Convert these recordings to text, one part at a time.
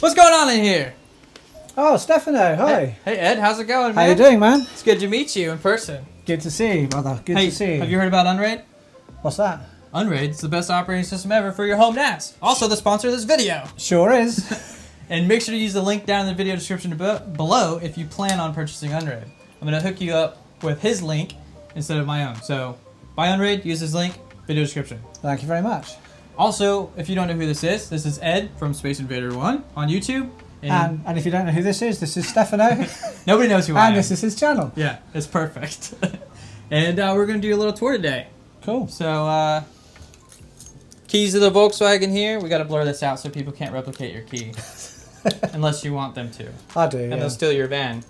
What's going on in here? Oh, Stefano, hi. Hey Ed, how's it going, man? How you doing, man? It's good to meet you in person. Good to see you, brother. Good to see you. Have you heard about Unraid? What's that? Unraid is the best operating system ever for your home NAS. Also the sponsor of this video. Sure is. And make sure to use the link down in the video description below if you plan on purchasing Unraid. I'm going to hook you up with his link instead of my own. So buy Unraid, use his link, video description. Thank you very much. Also, if you don't know who this is Ed from SpaceInvader 1 on YouTube. And if you don't know who this is Stefano. Nobody knows who I am. And this is his channel. Yeah, it's perfect. And we're going to do a little tour today. Cool. So, keys to the Volkswagen here. We got to blur this out so people can't replicate your key. Unless you want them to. I do, And yeah. they'll steal your van.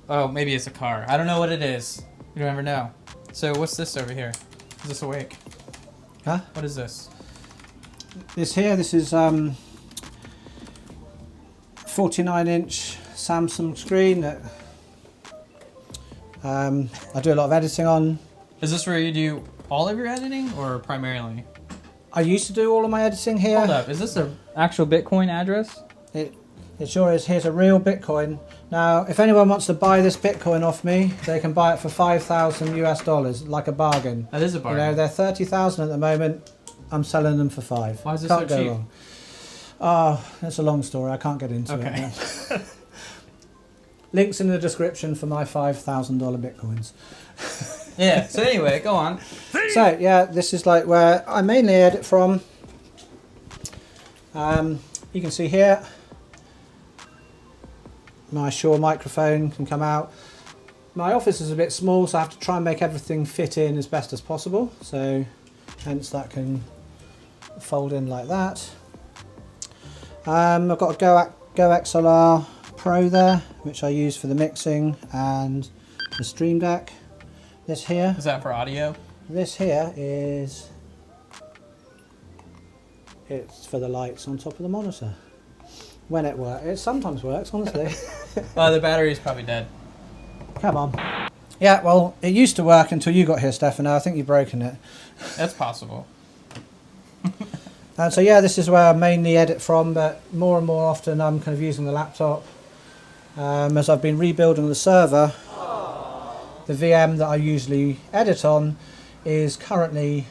Oh, maybe it's a car. I don't know what it is. You don't ever know. So what's this over here? Is this awake? Huh? What is this? This is 49-inch Samsung screen that I do a lot of editing on. Is this where you do all of your editing or primarily? I used to do all of my editing here. Hold up, is this an actual Bitcoin address? It sure is. Here's a real Bitcoin. Now, if anyone wants to buy this Bitcoin off me, they can buy it for $5,000 US, like a bargain. That is a bargain. You know, they're 30,000 at the moment. I'm selling them for $5. Why is it Can't so go cheap? wrong. Oh, it's a long story. I can't get into it. Okay. No. Links in the description for my $5,000 Bitcoins. Yeah, so anyway, go on. So, yeah, this is like where I mainly edit from. You can see here, my Shure microphone can come out. My office is a bit small, so I have to try and make everything fit in as best as possible. So, hence that can fold in like that. I've got a Go XLR Pro there, which I use for the mixing and the Stream Deck. This here. Is that for audio? This here is, it's for the lights on top of the monitor. When it works, it sometimes works, honestly. The battery's probably dead. Come on. Yeah, well, it used to work until you got here, Stefano. I think you've broken it. That's possible. And so yeah, this is where I mainly edit from, but more and more often I'm kind of using the laptop. As I've been rebuilding the server, the VM that I usually edit on is currently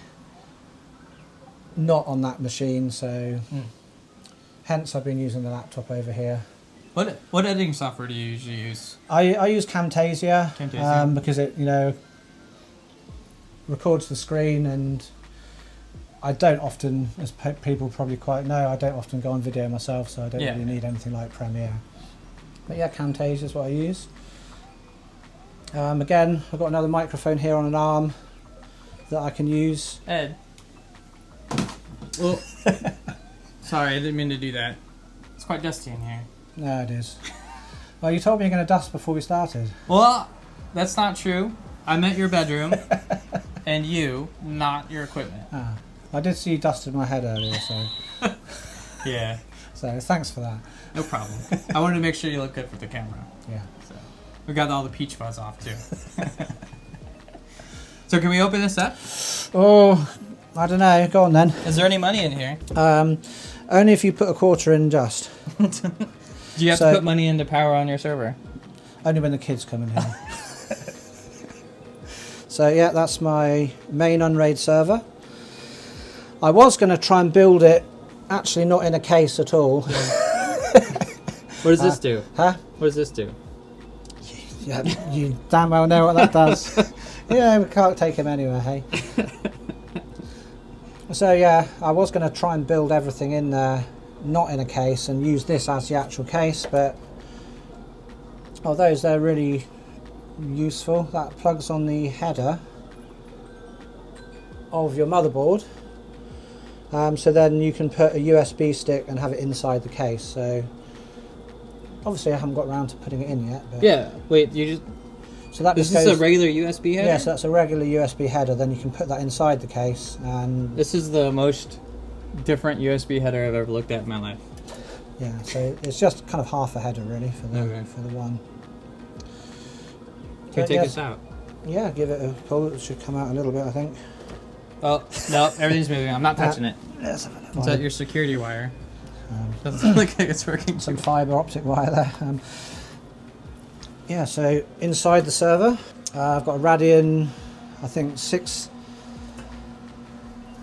not on that machine, so hence I've been using the laptop over here. What editing software do you usually use? I use Camtasia, Camtasia. because it, you know, records the screen, and I don't often, as people probably quite know, I don't often go on video myself, so I don't really need anything like Premiere. But yeah, Camtasia is what I use. Again, I've got another microphone here on an arm that I can use. Ed. Well, sorry, I didn't mean to do that. It's quite dusty in here. No, it is. Well, you told me you're going to dust before we started. Well, that's not true. I meant your bedroom and you, not your equipment. Ah, I did see you dusted my head earlier, so Yeah, so thanks for that. no problem. I wanted to make sure you look good for the camera. Yeah. So we got all the peach fuzz off too. So can we open this up? Oh, I don't know. Go on then. Is there any money in here? Only if you put a quarter in just. Do you have to put money in to power on your server? Only when the kids come in here. So yeah, that's my main Unraid server. I was going to try and build it, actually not in a case at all. What does this do? Huh? What does this do? Yeah, you damn well know what that does. Yeah, we can't take him anywhere, hey? So yeah, I was going to try and build everything in there, not in a case, and use this as the actual case, but although they're really useful, that plugs on the header of your motherboard, so then you can put a USB stick and have it inside the case. So obviously I haven't got around to putting it in yet, but Yeah, wait, you just... so that Is just this goes, a regular USB header? yeah, so that's a regular USB header, then you can put that inside the case, and This is the most different USB header I've ever looked at in my life. yeah, so it's just kind of half a header really for the one. Can you But take yes, this out? Yeah, give it a pull. It should come out a little bit, I think. Oh, no, everything's moving. I'm not touching it. Let's have a look. Is that your security wire? Doesn't look like it's working. Some fibre optic wire there. Yeah, so inside the server, I've got a Radeon, I think 600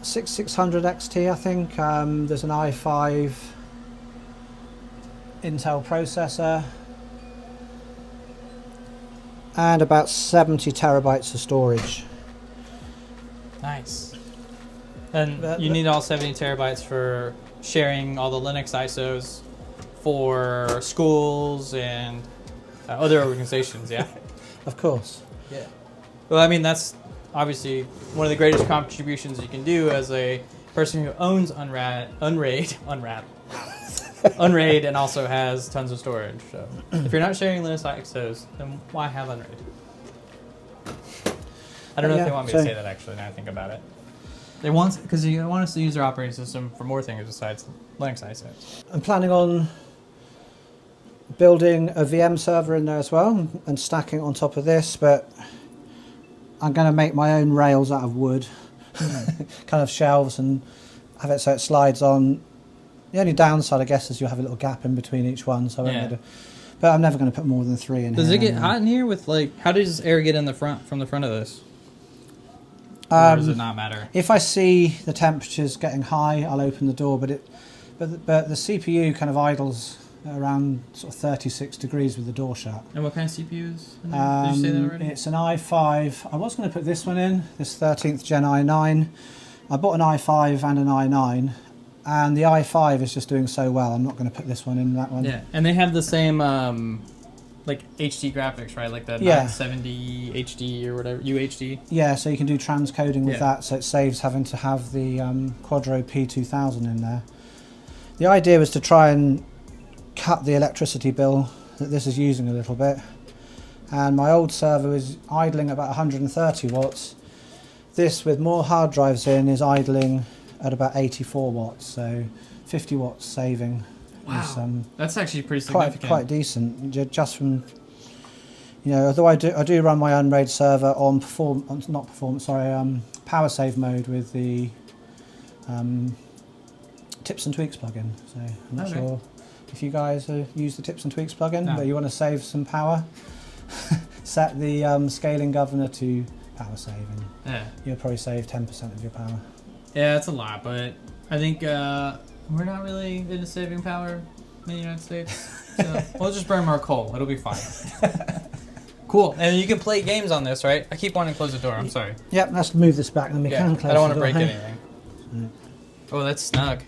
XT, I think. There's an i5 Intel processor, and about 70 terabytes of storage. Nice. And you need all 70 terabytes for sharing all the Linux ISOs for schools and other organizations, yeah? Of course. Yeah. Well, I mean, that's obviously one of the greatest contributions you can do as a person who owns unraid, and also has tons of storage. So if you're not sharing Linux ISOs, then why have unraid? I don't know if they want me to say that, actually, now I think about it. They want, because you want us to use their operating system for more things besides Linux ISOs. I'm planning on building a VM server in there as well and stacking it on top of this, but I'm going to make my own rails out of wood, kind of shelves, and have it so it slides on. The only downside, I guess, is you'll have a little gap in between each one, so but I'm never going to put more than 3 in here. Does it get hot in here with, like, how does air get in the front, from the front of this? Or does it not matter? If I see the temperatures getting high, I'll open the door, but the CPU kind of idles around sort of 36 degrees with the door shut. And what kind of CPU is in there? Did you say that already? It's an i5. I was going to put this one in, this 13th Gen i9. I bought an i5 and an i9, and the i5 is just doing so well, I'm not going to put this one in, that one. Yeah, and they have the same like HD graphics, right? Like the 970 HD or whatever, UHD. Yeah, so you can do transcoding with that, so it saves having to have the Quadro P2000 in there. The idea was to try and cut the electricity bill that this is using a little bit, and my old server was idling about 130 watts. This, with more hard drives in, is idling at about 84 watts, so 50 watts saving. Wow, is, that's actually pretty significant. Quite decent, just from, you know, although I do run my unraid server on power save mode with the Tips and Tweaks plugin. So I'm not sure if you guys use the Tips and Tweaks plugin, but you want to save some power, set the scaling governor to power save, and you'll probably save 10% of your power. Yeah, that's a lot, but I think we're not really into saving power in the United States, so we'll just burn more coal. It'll be fine. Cool. And you can play games on this, right? I keep wanting to close the door. I'm sorry. Yep, let's move this back, and then we can close the door. I don't want to break anything. Oh, that's snug.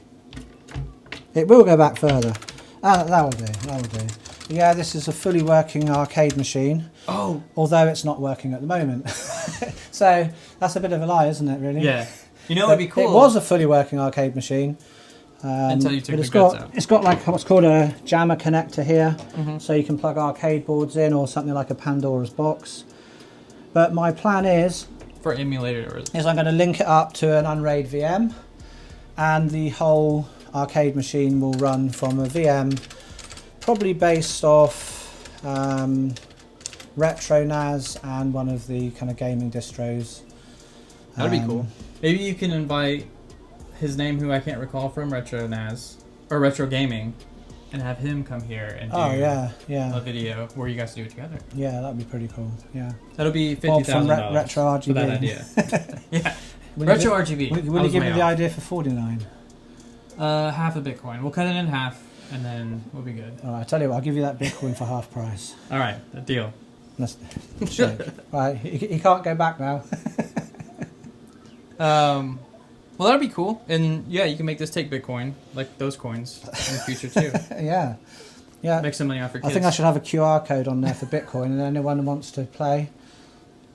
It will go back further. That will do. That will do. Yeah, this is a fully working arcade machine. Oh. Although it's not working at the moment. So that's a bit of a lie, isn't it? Really? Yeah. You know, it'd be cool. It was a fully working arcade machine. Until you took the guts out. It's got like what's called a jammer connector here, so you can plug arcade boards in, or something like a Pandora's box. But my plan is, for emulator, I'm going to link it up to an unraid VM, and the whole arcade machine will run from a VM, probably based off Retro NAS and one of the kind of gaming distros. That'd be cool. Maybe you can invite his name, who I can't recall, from Retro NAS or Retro Gaming, and have him come here and do a video where you guys do it together. Yeah, that'd be pretty cool. Yeah, that'll be $50,000 Retro RGB for that idea. Yeah, Retro RGB. Will you give me the idea for 49? Half a Bitcoin. We'll cut it in half, and then we'll be good. All right, I tell you what, I'll give you that Bitcoin for half price. All right, a deal. That's right. He can't go back now. Well, that'd be cool, and yeah, you can make this take Bitcoin, like those coins, in the future too. Yeah. Make some money off your kids. I think I should have a QR code on there for Bitcoin, and anyone who wants to play.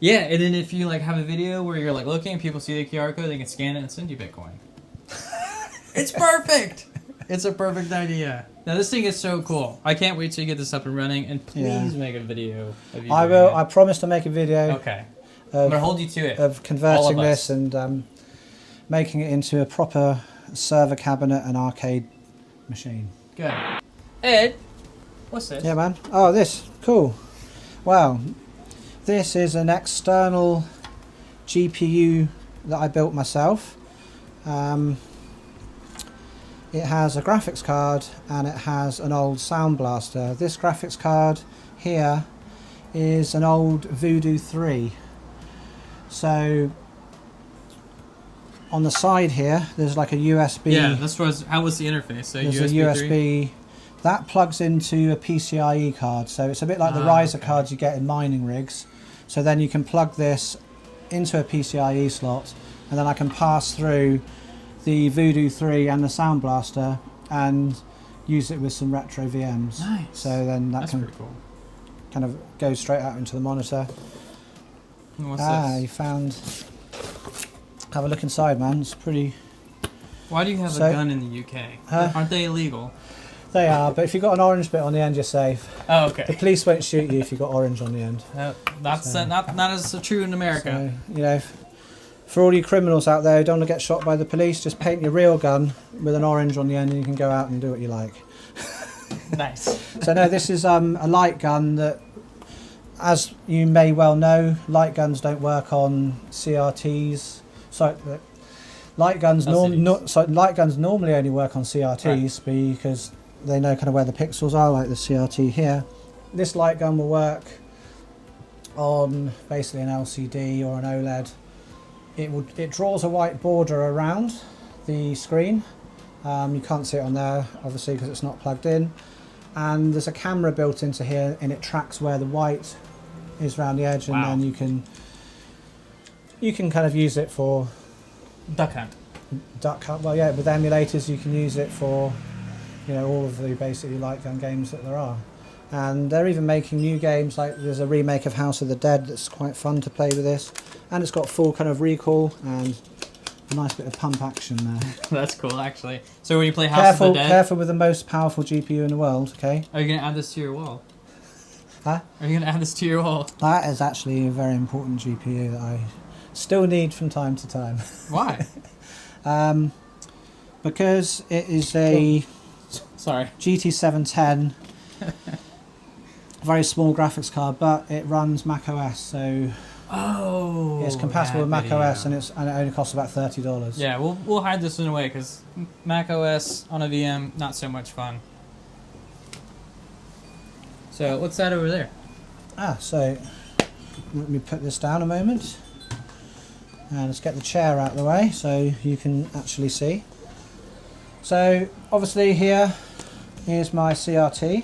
Yeah, and then if you like have a video where you're like looking, and people see the QR code, they can scan it and send you Bitcoin. It's perfect. It's a perfect idea. Now this thing is so cool. I can't wait till you get this up and running, and please make a video of you. I will. I promise to make a video. Okay. I'm gonna hold you to it. Of converting this and making it into a proper server cabinet and arcade machine. Good. Ed, what's this? Yeah, man. Oh, this. Cool. Wow. This is an external GPU that I built myself. it has a graphics card and it has an old sound blaster. This graphics card here is an old Voodoo 3. So on the side here, there's like a USB. Yeah, how was the interface? So there's a USB that plugs into a PCIe card. So it's a bit like the riser cards you get in mining rigs. So then you can plug this into a PCIe slot, and then I can pass through the Voodoo 3 and the Sound Blaster and use it with some retro VMs. Nice. So then that's pretty cool. Kind of goes straight out into the monitor. And what's this? You found. Have a look inside, man. It's pretty. Why do you have a gun in the UK? Aren't they illegal? They are, but if you've got an orange bit on the end, you're safe. Oh, okay. The police won't shoot you if you've got orange on the end. That's not as true in America. So, you know, for all you criminals out there who don't want to get shot by the police, just paint your real gun with an orange on the end and you can go out and do what you like. Nice. So no, this is a light gun that, as you may well know, light guns don't work on CRTs. So light guns normally only work on CRTs, right, because they know kind of where the pixels are, like the CRT here. This light gun will work on basically an LCD or an OLED. It draws a white border around the screen. You can't see it on there, obviously, because it's not plugged in. And there's a camera built into here, and it tracks where the white is around the edge, and then you can kind of use it for duck hunt. Well, yeah, with emulators you can use it for, you know, all of the basically light gun games that there are. And they're even making new games, like there's a remake of House of the Dead that's quite fun to play with this, and it's got full kind of recoil and a nice bit of pump action there. That's cool, actually. So when you play House of the Dead... Careful with the most powerful GPU in the world, okay? Are you going to add this to your wall? Huh? Are you going to add this to your wall? That is actually a very important GPU that I still need from time to time. Why? Because it is a GT710, very small graphics card, but it runs Mac OS, so it's compatible with Mac OS, and it only costs about $30. Yeah, we'll hide this in a way because Mac OS on a VM, not so much fun. So what's that over there? So let me put this down a moment. And let's get the chair out of the way so you can actually see. So obviously here is my CRT.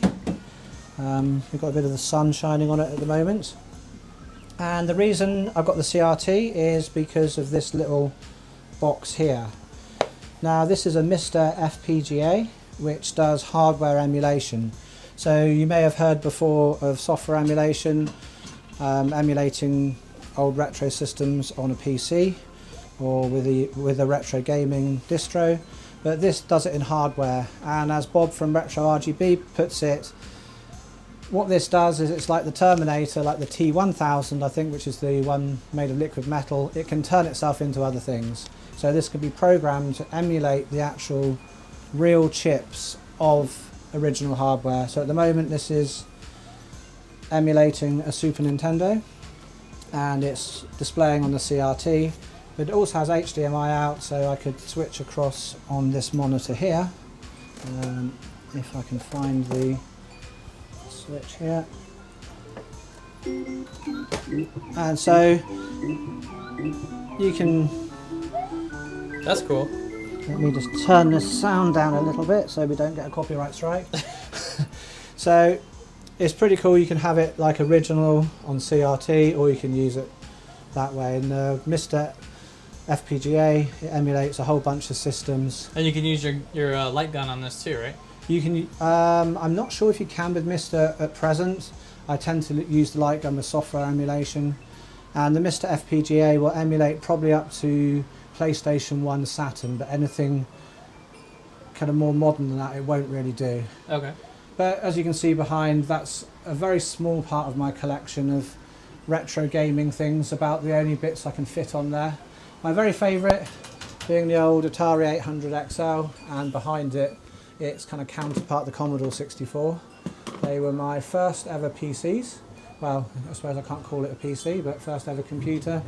We've got a bit of the sun shining on it at the moment. And the reason I've got the CRT is because of this little box here. Now this is a Mr. FPGA which does hardware emulation. So you may have heard before of software emulation, emulating old retro systems on a PC or with a retro gaming distro, but this does it in hardware. And as Bob from Retro RGB puts it, what this does is it's like the Terminator, like the T1000 I think, which is the one made of liquid metal. It can turn itself into other things. So this can be programmed to emulate the actual real chips of original hardware. So at the moment this is emulating a Super Nintendo, and it's displaying on the CRT, but it also has HDMI out, so I could switch across on this monitor here. If I can find the switch here. And so you can... That's cool. Let me just turn this sound down a little bit so we don't get a copyright strike. So it's pretty cool. You can have it like original on CRT, or you can use it that way. And Mr. FPGA, it emulates a whole bunch of systems. And you can use your light gun on this too, right? You can. I'm not sure if you can with Mr. at present. I tend to use the light gun with software emulation, and the Mr. FPGA will emulate probably up to PlayStation 1 Saturn, but anything kind of more modern than that it won't really do. Okay. But as you can see behind, that's a very small part of my collection of retro gaming things, about the only bits I can fit on there. My very favourite being the old Atari 800 XL, and behind it, its kind of counterpart, the Commodore 64. They were my first ever PCs. Well, I suppose I can't call it a PC, but first ever computer.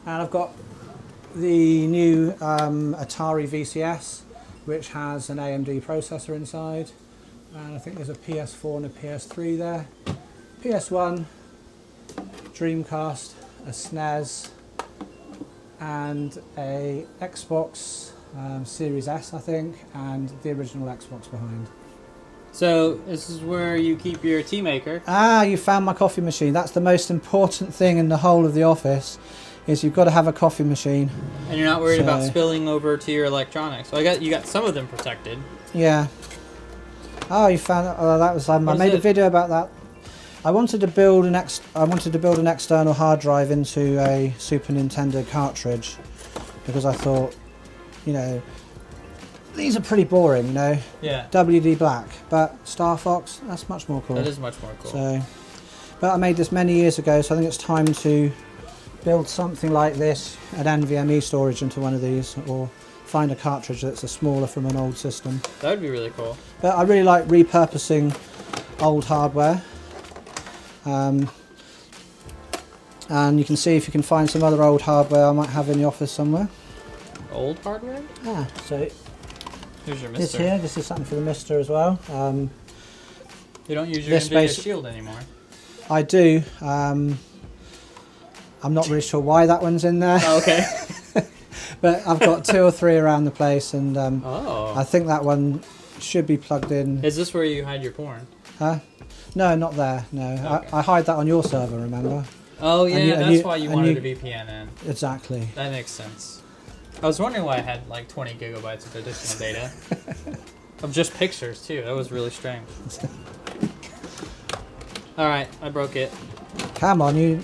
And I've got the new Atari VCS, which has an AMD processor inside. And I think there's a PS4 and a PS3 there. PS1, Dreamcast, a SNES, and a Xbox Series S, I think, and the original Xbox behind. So this is where you keep your tea maker. Ah, you found my coffee machine. That's the most important thing in the whole of the office, is you've got to have a coffee machine. And you're not worried about spilling over to your electronics. So you got some of them protected. Yeah. Oh, you found that? Oh, that was. I made a video about that. I wanted to build an external hard drive into a Super Nintendo cartridge, because I thought, you know, these are pretty boring, you know. Yeah. WD Black, but Star Fox, that's much more cool. That is much more cool. So, but I made this many years ago, so I think it's time to build something like this, an NVMe storage into one of these, or find a cartridge that's smaller from an old system. That would be really cool. But I really like repurposing old hardware. And you can see if you can find some other old hardware I might have in the office somewhere. Old hardware? Yeah, so here's your this mister. here, this is something for the mister as well. You don't use your NVIDIA Shield anymore. I do. I'm not really sure why that one's in there. Oh, okay. But I've got 2 or 3 around the place, and Oh. I think that one should be plugged in. Is this where you hide your porn? Huh? No, not there. No, Okay. I hide that on your server. Remember? Oh yeah, And that's why you wanted a VPN in. Exactly. That makes sense. I was wondering why I had like 20 gigabytes of additional data. Of just pictures too. That was really strange. Alright, I broke it. Come on, you.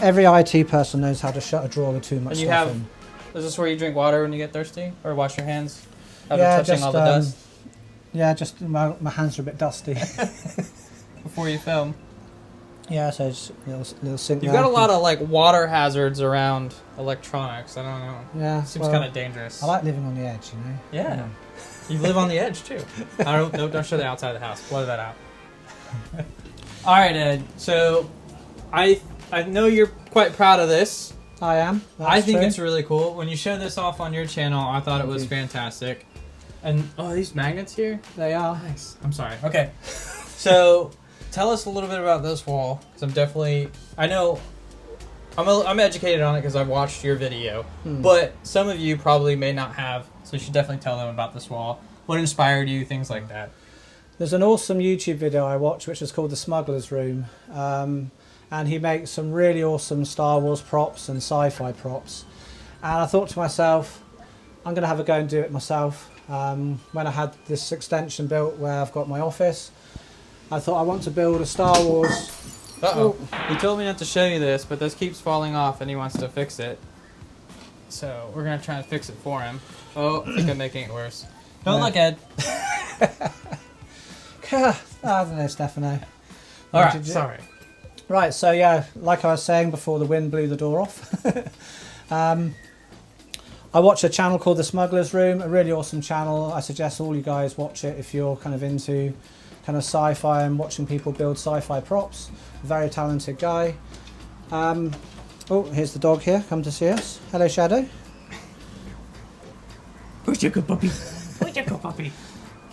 Every IT person knows how to shut a drawer with too much And you stuff have. in. Is this where you drink water when you get thirsty? Or wash your hands? After Yeah, touching just, all the dust? Yeah, just my hands are a bit dusty. Before you film. Yeah, so it's a little sink. You've there. got a lot of like water hazards around electronics. I don't know. Yeah, Seems kind of dangerous. I like living on the edge, you know. Yeah. You live on the edge too. Don't show the outside of the house. Blur that out. All right, Ed. So, I know you're quite proud of this. I am. I think true. it's really cool. When you showed this off on your channel, I thought it was fantastic. And these magnets here. They are. Nice. I'm sorry. Okay. So, tell us a little bit about this wall, because I know. I'm educated on it because I've watched your video, but some of you probably may not have, so you should definitely tell them about this wall. What inspired you, things like that. There's an awesome YouTube video I watched which is called The Smuggler's Room, and he makes some really awesome Star Wars props and sci-fi props, and I thought to myself, I'm going to have a go and do it myself. When I had this extension built where I've got my office, I thought I want to build a Star Wars. Uh-oh. He told me not to show you this, but this keeps falling off and he wants to fix it. So we're going to try and fix it for him. Oh, I think I'm making it worse. Don't look, Ed. I don't know, Stefano. Alright, sorry. Right, so yeah, like I was saying before the wind blew the door off. I watch a channel called The Smuggler's Room, a really awesome channel. I suggest all you guys watch it if you're kind of into kind of sci-fi and watching people build sci-fi props. Very talented guy. Oh, here's the dog here, come to see us. Hello, Shadow. Where's your good puppy? Where's your good puppy?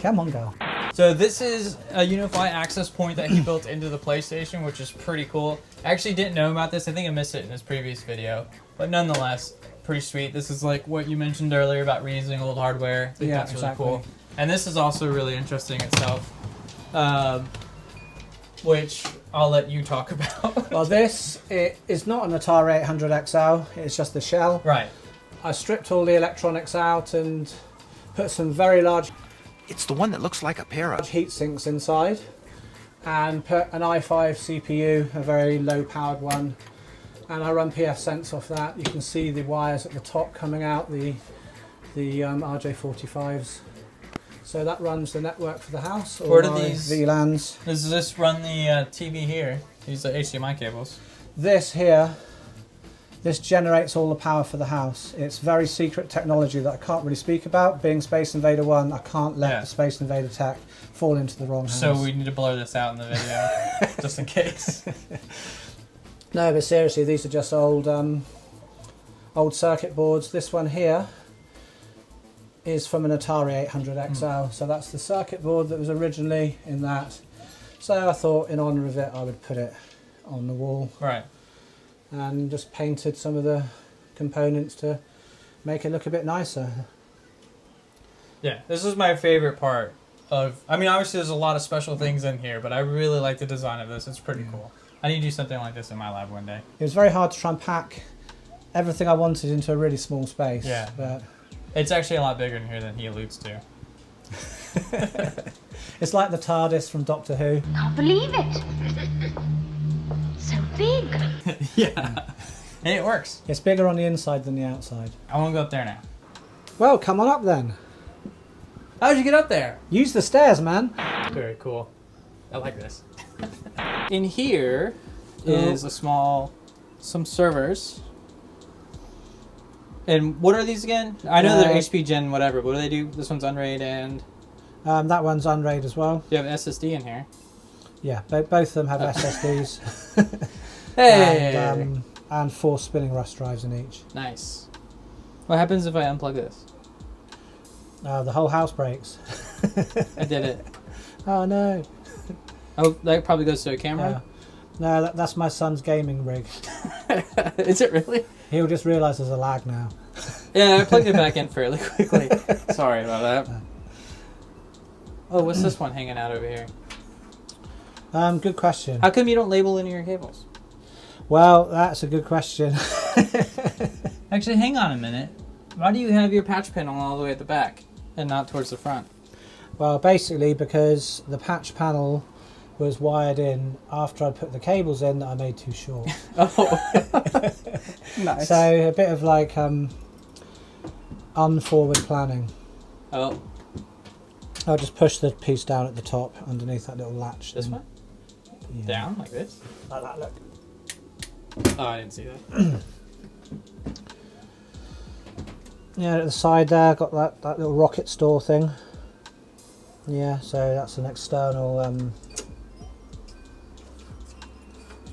Come on, girl. So this is a Wi-Fi access point that he built into the PlayStation, which is pretty cool. I actually didn't know about this. I think I missed it in his previous video. But nonetheless, pretty sweet. This is like what you mentioned earlier about reusing old hardware. I think that's really cool. And this is also really interesting itself, which I'll let you talk about. Well, this is not an Atari 800 XL. It's just the shell. Right. I stripped all the electronics out and put some very large... It's the one that looks like a pair of heat sinks inside, and put an i5 CPU, a very low powered one, and I run pfSense off that. You can see the wires at the top coming out, the RJ45s. So that runs the network for the house. Where do these VLANs? Does this run the TV here? These are HDMI cables. This here, this generates all the power for the house. It's very secret technology that I can't really speak about. Being Space Invader 1, I can't let the Space Invader tech fall into the wrong hands. So we need to blur this out in the video, just in case. No, but seriously, these are just old circuit boards. This one here is from an Atari 800 XL. So that's the circuit board that was originally in that. So I thought in honour of it I would put it on the wall. Right. And just painted some of the components to make it look a bit nicer. Yeah, this is my favorite part of... I mean, obviously there's a lot of special things in here, but I really like the design of this. It's pretty cool. I need to do something like this in my lab one day. It was very hard to try and pack everything I wanted into a really small space. Yeah. But it's actually a lot bigger in here than he alludes to. It's like the TARDIS from Doctor Who. Can't believe it. So big. Yeah. And it works. It's bigger on the inside than the outside. I want to go up there now. Well, come on up then. How'd you get up there? Use the stairs, man. Very cool. I like this. In here is some servers. And what are these again? I know they're HP Gen whatever, but what do they do? This one's unraid and... that one's unraid as well. You have an SSD in here. Yeah, both of them have SSDs. Hey! And 4 spinning rust drives in each. Nice. What happens if I unplug this? The whole house breaks. I did it. Oh no. Oh, that probably goes to a camera? No, that's my son's gaming rig. Is it really? He'll just realise there's a lag now. Yeah, I plugged it back in fairly quickly. Sorry about that. Oh, what's this one hanging out over here? Good question. How come you don't label any of your cables? Well, that's a good question. Actually, hang on a minute. Why do you have your patch panel all the way at the back and not towards the front? Well, basically because the patch panel was wired in after I put the cables in that I made too short. Oh. Nice. So a bit of like unforward planning. Oh. I'll just push the piece down at the top underneath that little latch. This one? Yeah. Down like this? Like that, look. Oh, I didn't see that. Yeah, at the side there, got that little rocket store thing. Yeah, so that's an external...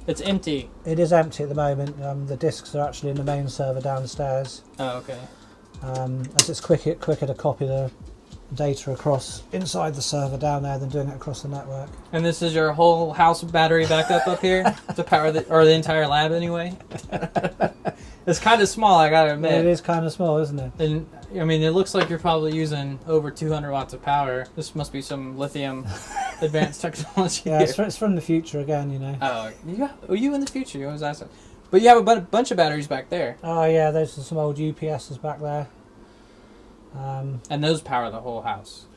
It's empty. It is empty at the moment. The disks are actually in the main server downstairs. Oh, okay. As it's quicker to copy the data across inside the server down there than doing it across the network. And this is your whole house battery backup up here to power the entire lab anyway? It's kind of small, I gotta admit. It is kind of small, isn't it? And I mean, it looks like you're probably using over 200 watts of power. This must be some lithium advanced technology. Yeah, it's from the future again, you know. Oh, you in the future? You always ask that. But you have a bunch of batteries back there. Oh yeah, those are some old UPSs back there. And those power the whole house.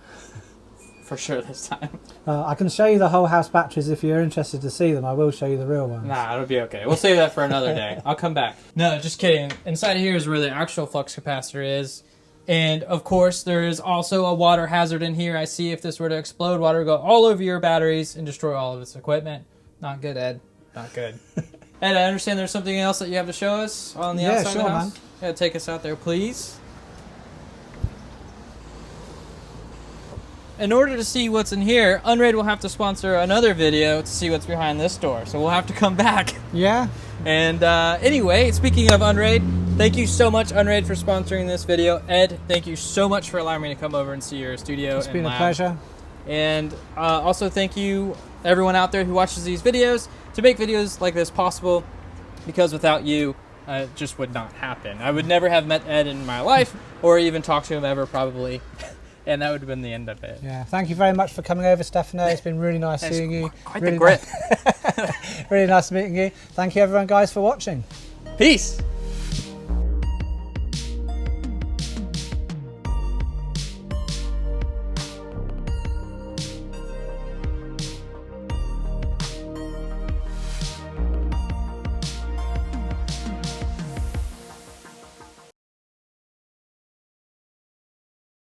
For sure this time. I can show you the whole house batteries if you're interested to see them. I will show you the real ones. Nah, it'll be okay. We'll save that for another day. I'll come back. No, just kidding. Inside here is where the actual flux capacitor is. And of course, there is also a water hazard in here. I see if this were to explode, water would go all over your batteries and destroy all of its equipment. Not good, Ed. Not good. Ed, I understand there's something else that you have to show us on the outside of the house. Man. Yeah, take us out there, please. In order to see what's in here, Unraid will have to sponsor another video to see what's behind this door. So we'll have to come back. Yeah. And anyway, speaking of Unraid, thank you so much, Unraid, for sponsoring this video. Ed, thank you so much for allowing me to come over and see your studio. It's been a pleasure. And also thank you, everyone out there who watches these videos, to make videos like this possible, because without you, it just would not happen. I would never have met Ed in my life, or even talked to him ever, probably. And that would have been the end of it. Yeah, thank you very much for coming over, Stefano. It's been really nice seeing you. Quite the grip. Really nice meeting you. Thank you, everyone, guys, for watching. Peace.